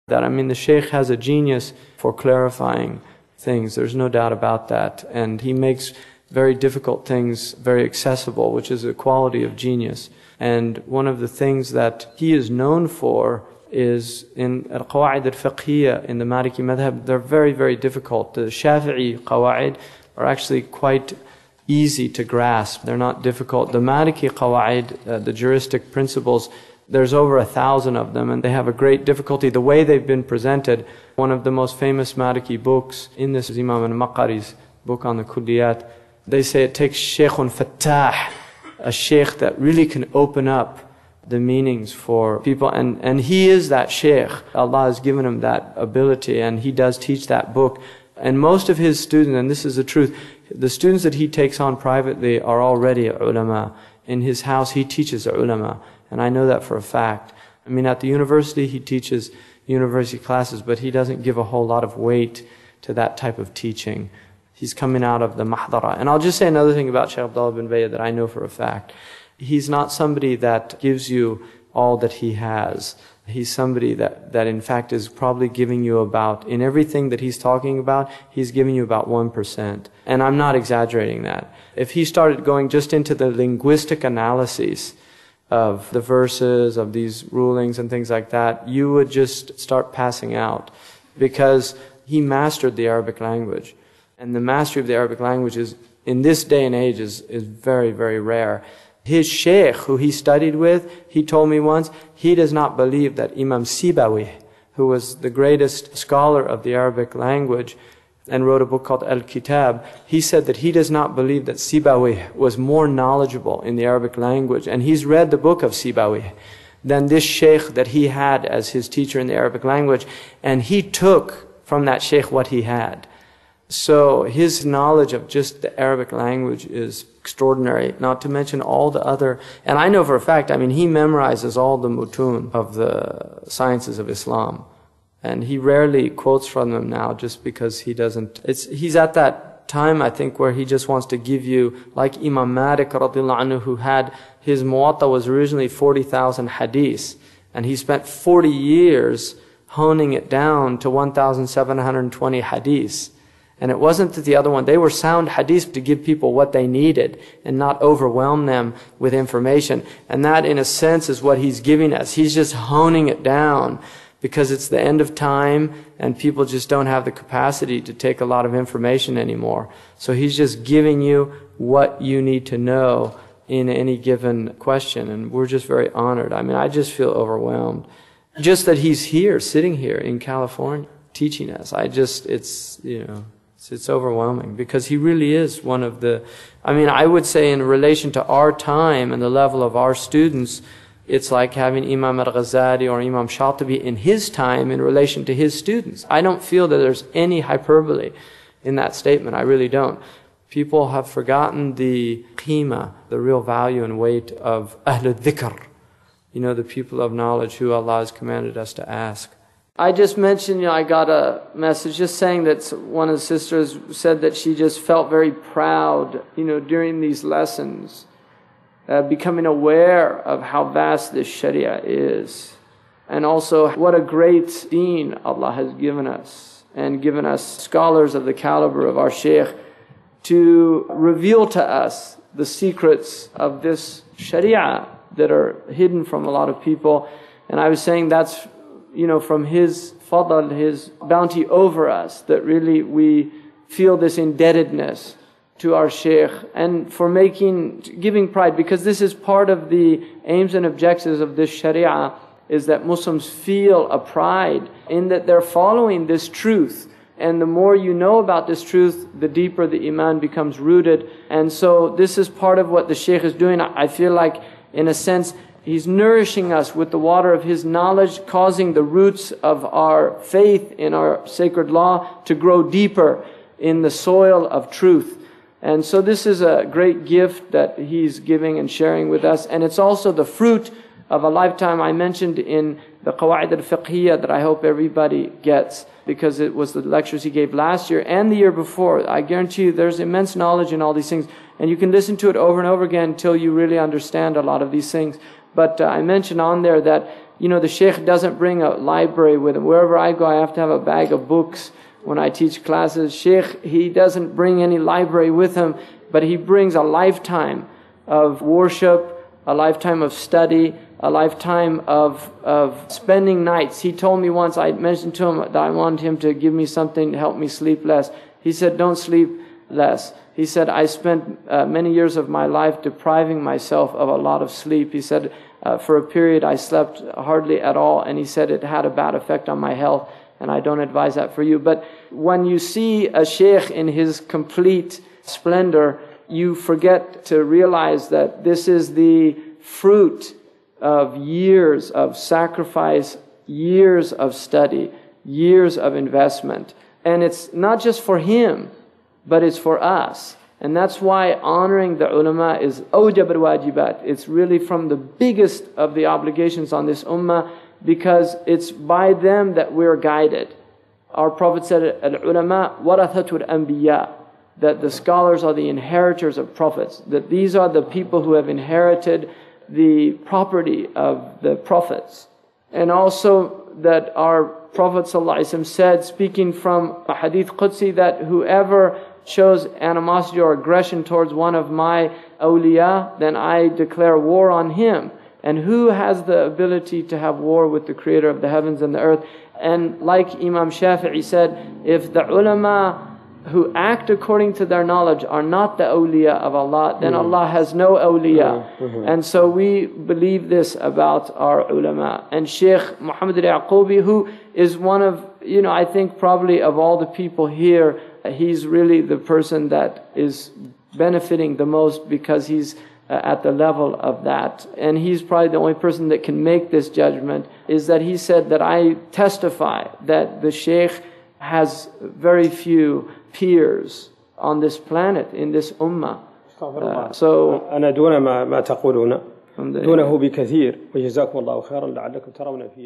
That, I mean, the Shaykh has a genius for clarifying things. There's no doubt about that. And he makes very difficult things very accessible, which is a quality of genius. And one of the things that he is known for is in al-Qawa'id al-Fiqhiyya, in the Maliki madhab, they're very, very difficult. The Shafi'i Qawa'id are actually quite easy to grasp. They're not difficult. The Maliki Qawa'id, the juristic principles, there's over 1,000 of them, and they have a great difficulty. The way they've been presented, one of the most famous Maliki books in this is Imam al-Maqari's book on the Kulliyat. They say it takes Shaykhun Fattah, a Shaykh that really can open up the meanings for people. And he is that Shaykh. Allah has given him that ability, and he does teach that book. And most of his students, and this is the truth, the students that he takes on privately are already ulama. In his house, he teaches ulama. And I know that for a fact. I mean, at the university, he teaches university classes, but he doesn't give a whole lot of weight to that type of teaching. He's coming out of the mahdara. And I'll just say another thing about Shaykh Abdullah bin Bayyah that I know for a fact. He's not somebody that gives you all that he has. He's somebody that in fact is probably giving you about, in everything that he's talking about, he's giving you about 1%. And I'm not exaggerating that. If he started going just into the linguistic analyses of the verses, of these rulings and things like that, you would just start passing out. Because he mastered the Arabic language. And the mastery of the Arabic language is, in this day and age, is very, very rare. His Shaykh, who he studied with, he told me once, he does not believe that Imam Sibawi, who was the greatest scholar of the Arabic language and wrote a book called Al-Kitab, he said that he does not believe that Sibawi was more knowledgeable in the Arabic language, and he's read the book of Sibawi, than this Shaykh that he had as his teacher in the Arabic language, and he took from that Shaykh what he had. So his knowledge of just the Arabic language is extraordinary, not to mention all the other, and I know for a fact, I mean, he memorizes all the mutun of the sciences of Islam. And he rarely quotes from them now just because he doesn't, he's at that time, I think, where he just wants to give you, like Imam Malik radiallahu anhu, who had, his Muwatta was originally 40,000 hadiths, and he spent 40 years honing it down to 1,720 hadiths. And it wasn't that the other one, they were sound hadiths to give people what they needed and not overwhelm them with information. And that, in a sense, is what he's giving us. He's just honing it down because it's the end of time and people just don't have the capacity to take a lot of information anymore. So he's just giving you what you need to know in any given question. And we're just very honored. I mean, I just feel overwhelmed. Just that he's here, sitting here in California, teaching us. It's overwhelming because he really is one of the, I mean, I would say in relation to our time and the level of our students, it's like having Imam al-Ghazali or Imam Shatibi in his time in relation to his students. I don't feel that there's any hyperbole in that statement. I really don't. People have forgotten the qima, the real value and weight of Ahlul Dhikr. You know, the people of knowledge who Allah has commanded us to ask. I just mentioned, I got a message just saying that one of the sisters said that she just felt very proud, during these lessons, becoming aware of how vast this Sharia is. And also what a great deen Allah has given us, and given us scholars of the caliber of our Shaykh to reveal to us the secrets of this Sharia that are hidden from a lot of people. And I was saying that's from His fadl, His bounty over us, that really we feel this indebtedness to our Shaykh, and for giving pride, because this is part of the aims and objectives of this Sharia, is that Muslims feel a pride in that they're following this truth. And the more you know about this truth, the deeper the Iman becomes rooted. And so this is part of what the Shaykh is doing. I feel like, in a sense, he's nourishing us with the water of his knowledge, causing the roots of our faith in our sacred law to grow deeper in the soil of truth. And so this is a great gift that he's giving and sharing with us. And it's also the fruit of a lifetime. I mentioned in the Qawa'id al-Fiqhiyya that I hope everybody gets, because it was the lectures he gave last year and the year before. I guarantee you there's immense knowledge in all these things. And you can listen to it over and over again until you really understand a lot of these things. But I mentioned on there that the Shaykh doesn't bring a library with him. Wherever I go, I have to have a bag of books when I teach classes. Shaykh, he doesn't bring any library with him, but he brings a lifetime of worship, a lifetime of study, a lifetime of spending nights. He told me once, I mentioned to him that I wanted him to give me something to help me sleep less. He said, don't sleep less. He said, I spent many years of my life depriving myself of a lot of sleep. He said, for a period I slept hardly at all, and he said it had a bad effect on my health, and I don't advise that for you. But when you see a Shaykh in his complete splendor, you forget to realize that this is the fruit of years of sacrifice, years of study, years of investment. And it's not just for him, but it's for us. And that's why honoring the ulama is awjab al-wajibat. It's really from the biggest of the obligations on this ummah, because it's by them that we're guided. Our Prophet said, al-ulama warathatul anbiya, that the scholars are the inheritors of prophets, that these are the people who have inherited the property of the prophets. And also that our Prophet ﷺ said, speaking from a hadith Qudsi, that whoever shows animosity or aggression towards one of my awliya, then I declare war on him. And who has the ability to have war with the Creator of the heavens and the earth? And like Imam Shafi'i said, if the ulama who act according to their knowledge are not the awliya of Allah, then Allah has no awliya. And so we believe this about our ulama. And Shaykh Muhammad al-Yaqubi, who is one of, I think probably of all the people here, he's really the person that is benefiting the most, because he's at the level of that. And he's probably the only person that can make this judgment, is that he said that I testify that the Shaykh has very few peers on this planet, in this ummah. So أنا دون ما تقولون دونه بكثير وجزاكم الله خيرا لعلكم ترون في